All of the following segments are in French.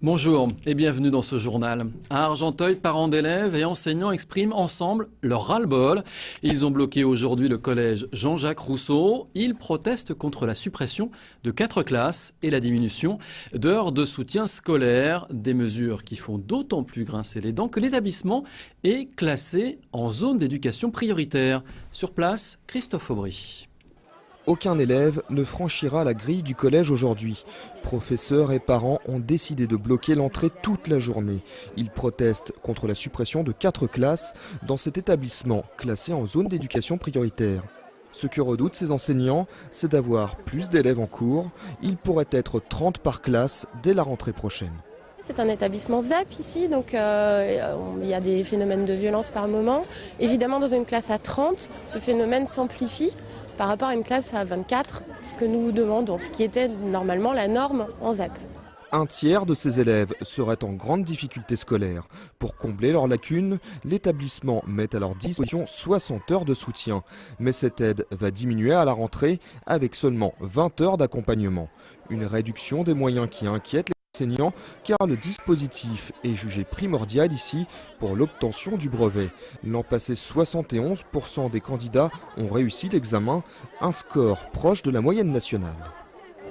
Bonjour et bienvenue dans ce journal. À Argenteuil, parents d'élèves et enseignants expriment ensemble leur ras-le-bol. Ils ont bloqué aujourd'hui le collège Jean-Jacques Rousseau. Ils protestent contre la suppression de 4 classes et la diminution d'heures de soutien scolaire. Des mesures qui font d'autant plus grincer les dents que l'établissement est classé en zone d'éducation prioritaire. Sur place, Christophe Aubry. Aucun élève ne franchira la grille du collège aujourd'hui. Professeurs et parents ont décidé de bloquer l'entrée toute la journée. Ils protestent contre la suppression de 4 classes dans cet établissement classé en zone d'éducation prioritaire. Ce que redoutent ces enseignants, c'est d'avoir plus d'élèves en cours. Il pourrait être 30 par classe dès la rentrée prochaine. C'est un établissement ZAP ici, donc il y a des phénomènes de violence par moment. Évidemment, dans une classe à 30, ce phénomène s'amplifie par rapport à une classe à 24, ce que nous demandons, ce qui était normalement la norme en ZAP. Un tiers de ces élèves seraient en grande difficulté scolaire. Pour combler leurs lacunes, l'établissement met à leur disposition 60 heures de soutien. Mais cette aide va diminuer à la rentrée avec seulement 20 heures d'accompagnement. Une réduction des moyens qui inquiète les enseignants car le dispositif est jugé primordial ici pour l'obtention du brevet. L'an passé, 71% des candidats ont réussi l'examen, un score proche de la moyenne nationale.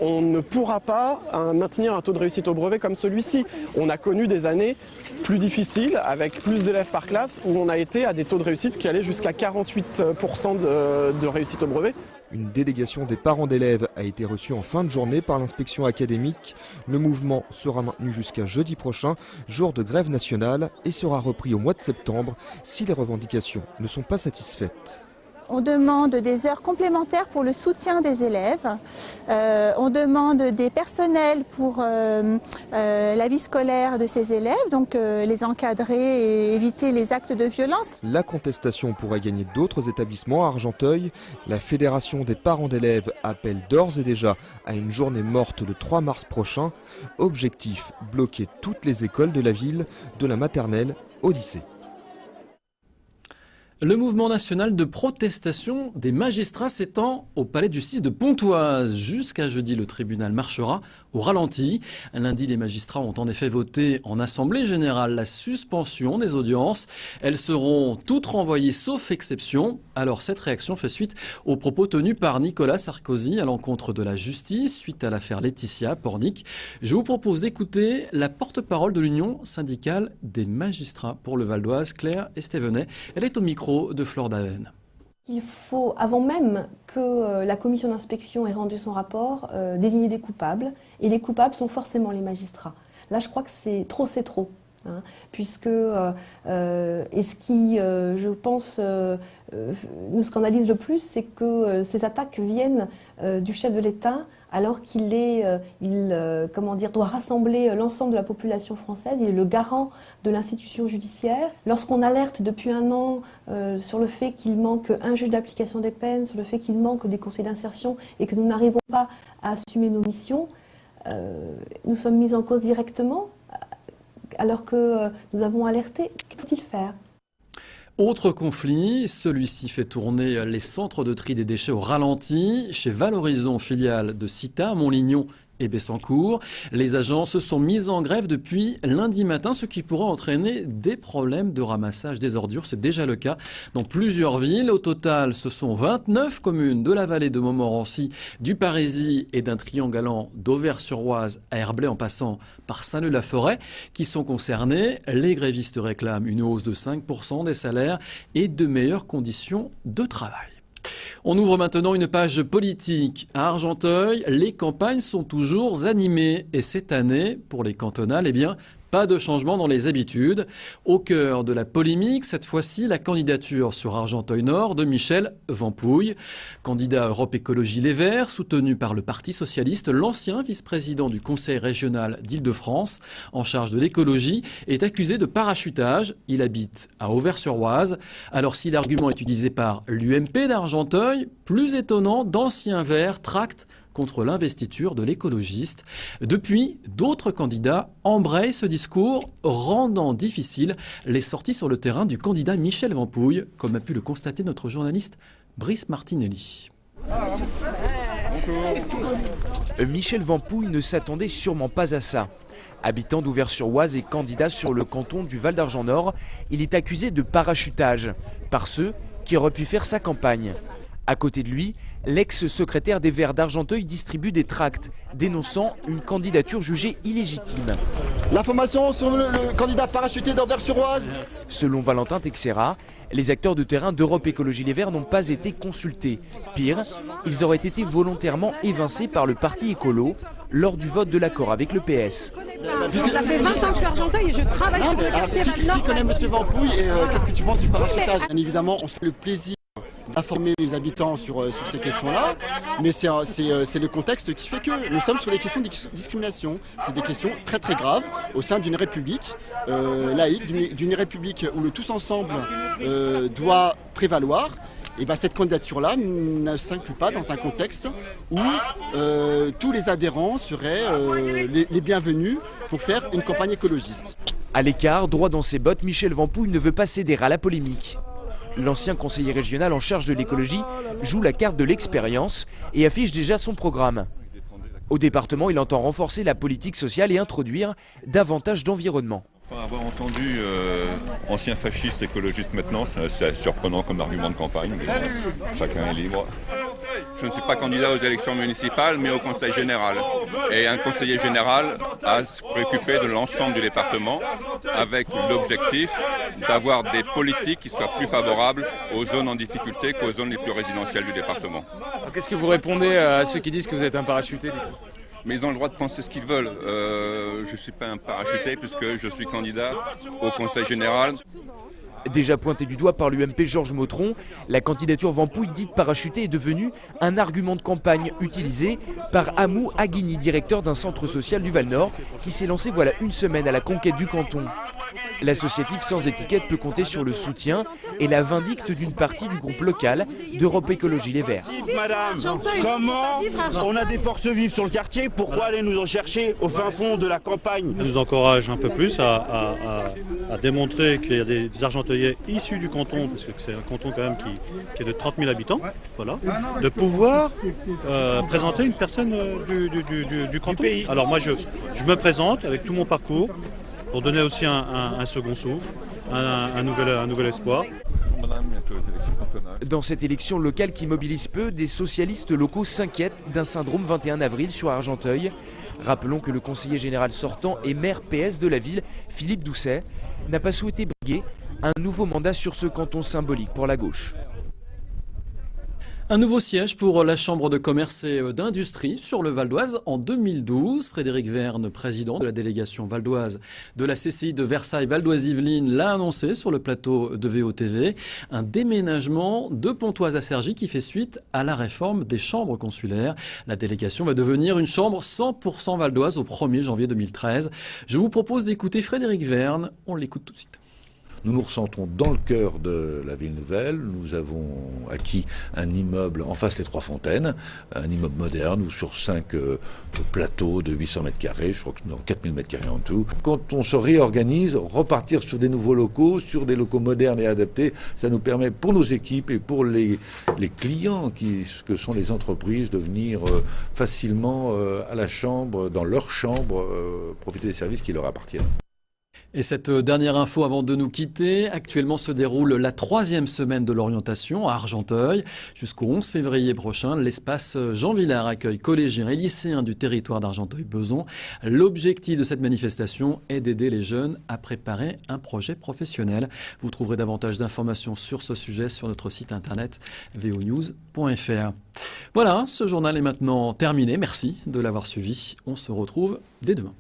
On ne pourra pas maintenir un taux de réussite au brevet comme celui-ci. On a connu des années plus difficiles, avec plus d'élèves par classe, où on a été à des taux de réussite qui allaient jusqu'à 48% de réussite au brevet. Une délégation des parents d'élèves a été reçue en fin de journée par l'inspection académique. Le mouvement sera maintenu jusqu'à jeudi prochain, jour de grève nationale, et sera repris au mois de septembre si les revendications ne sont pas satisfaites. On demande des heures complémentaires pour le soutien des élèves. On demande des personnels pour la vie scolaire de ces élèves, donc les encadrer et éviter les actes de violence. La contestation pourrait gagner d'autres établissements à Argenteuil. La Fédération des parents d'élèves appelle d'ores et déjà à une journée morte le 3 mars prochain. Objectif, bloquer toutes les écoles de la ville, de la maternelle au lycée. Le mouvement national de protestation des magistrats s'étend au palais de justice de Pontoise. Jusqu'à jeudi, le tribunal marchera au ralenti. Lundi, les magistrats ont en effet voté en assemblée générale la suspension des audiences. Elles seront toutes renvoyées sauf exception. Alors cette réaction fait suite aux propos tenus par Nicolas Sarkozy à l'encontre de la justice suite à l'affaire Laetitia Pornic. Je vous propose d'écouter la porte-parole de l'Union syndicale des magistrats pour le Val d'Oise, Claire Estevenet. Elle est au micro de Flore Daven. Il faut, avant même que la commission d'inspection ait rendu son rapport, désigner des coupables. Et les coupables sont forcément les magistrats. Là, je crois que c'est trop. Hein, puisque, et ce qui, je pense, nous scandalise le plus, c'est que ces attaques viennent du chef de l'État, alors qu'il doit rassembler l'ensemble de la population française. Il est le garant de l'institution judiciaire. Lorsqu'on alerte depuis un an sur le fait qu'il manque un juge d'application des peines, sur le fait qu'il manque des conseils d'insertion et que nous n'arrivons pas à assumer nos missions, nous sommes mis en cause directement, alors que nous avons alerté. Que faut-il faire ? Autre conflit, celui-ci fait tourner les centres de tri des déchets au ralenti. Chez Valorizon, filiale de Cita, Montlignon et Bessancourt, les agents se sont mis en grève depuis lundi matin, ce qui pourrait entraîner des problèmes de ramassage des ordures. C'est déjà le cas dans plusieurs villes. Au total, ce sont 29 communes de la vallée de Montmorency, du Parisis et d'un triangle d'Auvers-sur-Oise à Herblay en passant par Saint-Leu-la-Forêt qui sont concernés. Les grévistes réclament une hausse de 5% des salaires et de meilleures conditions de travail. On ouvre maintenant une page politique. À Argenteuil, les campagnes sont toujours animées. Et cette année, pour les cantonales, pas de changement dans les habitudes. Au cœur de la polémique, cette fois-ci, la candidature sur Argenteuil-Nord de Michel Vampouille. Candidat Europe Écologie Les Verts, soutenu par le Parti Socialiste, l'ancien vice-président du Conseil régional d'Île-de-France, en charge de l'écologie, est accusé de parachutage. Il habite à Auvers-sur-Oise. Alors si l'argument est utilisé par l'UMP d'Argenteuil, plus étonnant, d'anciens Verts tractent contre l'investiture de l'écologiste. Depuis, d'autres candidats embrayent ce discours, rendant difficile les sorties sur le terrain du candidat Michel Vampouille, comme a pu le constater notre journaliste Brice Martinelli. Michel Vampouille ne s'attendait sûrement pas à ça. Habitant d'Auvers-sur-Oise et candidat sur le canton du Val d'Argent-Nord, il est accusé de parachutage par ceux qui auraient pu faire sa campagne. À côté de lui, l'ex-secrétaire des Verts d'Argenteuil distribue des tracts dénonçant une candidature jugée illégitime. L'information sur le candidat parachuté d'Auvers-sur-Oise. Selon Valentin Texera, les acteurs de terrain d'Europe Écologie Les Verts n'ont pas été consultés. Pire, ils auraient été volontairement évincés par le parti écolo lors du vote de l'accord avec le PS. Ça fait 20 ans que je suis à Argenteuil et je travaille sur le quartier Val-Nord. Qui connaît M. Vampouille et qu'est-ce que tu penses du parachutage? Bien évidemment, on se fait le plaisir d'informer les habitants sur ces questions-là, mais c'est le contexte qui fait que nous sommes sur des questions de discrimination. C'est des questions très très graves au sein d'une république laïque, d'une république où le tous ensemble doit prévaloir. Et bien cette candidature-là ne s'inclut pas dans un contexte où tous les adhérents seraient les bienvenus pour faire une campagne écologiste. À l'écart, droit dans ses bottes, Michel Vampouille ne veut pas céder à la polémique. L'ancien conseiller régional en charge de l'écologie joue la carte de l'expérience et affiche déjà son programme. Au département, il entend renforcer la politique sociale et introduire davantage d'environnement. Avoir entendu ancien fasciste écologiste maintenant, c'est surprenant comme argument de campagne. Chacun est libre. Je ne suis pas candidat aux élections municipales, mais au conseil général. Et un conseiller général a à se préoccuper de l'ensemble du département avec l'objectif d'avoir des politiques qui soient plus favorables aux zones en difficulté qu'aux zones les plus résidentielles du département. Qu'est-ce que vous répondez à ceux qui disent que vous êtes un parachuté? Mais ils ont le droit de penser ce qu'ils veulent. Je ne suis pas un parachuté puisque je suis candidat au conseil général. Déjà pointé du doigt par l'UMP Georges Mautron, la candidature Vampouille dite parachutée est devenue un argument de campagne utilisé par Amou Aguini, directeur d'un centre social du Val-Nord, qui s'est lancé voilà une semaine à la conquête du canton. L'associatif Sans Étiquette peut compter sur le soutien et la vindicte d'une partie du groupe local d'Europe Écologie Les Verts. Madame, comment on a des forces vives sur le quartier, pourquoi aller nous en chercher au fin fond de la campagne? Ça nous encourage un peu plus à démontrer qu'il y a des Argenteuillais issus du canton, parce que c'est un canton quand même qui est de 30 000 habitants, voilà, de pouvoir présenter une personne du canton. Alors moi je me présente avec tout mon parcours, pour donner aussi un second souffle, un nouvel espoir. Dans cette élection locale qui mobilise peu, des socialistes locaux s'inquiètent d'un syndrome 21 avril sur Argenteuil. Rappelons que le conseiller général sortant et maire PS de la ville, Philippe Doucet, n'a pas souhaité briguer un nouveau mandat sur ce canton symbolique pour la gauche. Un nouveau siège pour la Chambre de commerce et d'industrie sur le Val d'Oise en 2012. Frédéric Verne, président de la délégation valdoise de la CCI de Versailles-Val d'Oise-Yvelines, l'a annoncé sur le plateau de VOTV. Un déménagement de Pontoise à Cergy qui fait suite à la réforme des chambres consulaires. La délégation va devenir une chambre 100% valdoise au 1er janvier 2013. Je vous propose d'écouter Frédéric Verne. On l'écoute tout de suite. Nous nous ressentons dans le cœur de la ville nouvelle. Nous avons acquis un immeuble en face des Trois Fontaines, un immeuble moderne ou sur 5 plateaux de 800 mètres carrés, je crois que dans 4000 mètres carrés en tout. Quand on se réorganise, repartir sur des nouveaux locaux, sur des locaux modernes et adaptés, ça nous permet pour nos équipes et pour les clients que sont les entreprises de venir facilement à la chambre, dans leur chambre, profiter des services qui leur appartiennent. Et cette dernière info avant de nous quitter, actuellement se déroule la 3e semaine de l'orientation à Argenteuil. Jusqu'au 11 février prochain, l'espace Jean Villard accueille collégiens et lycéens du territoire d'Argenteuil-Beson. L'objectif de cette manifestation est d'aider les jeunes à préparer un projet professionnel. Vous trouverez davantage d'informations sur ce sujet sur notre site internet vonews.fr. Voilà, ce journal est maintenant terminé. Merci de l'avoir suivi. On se retrouve dès demain.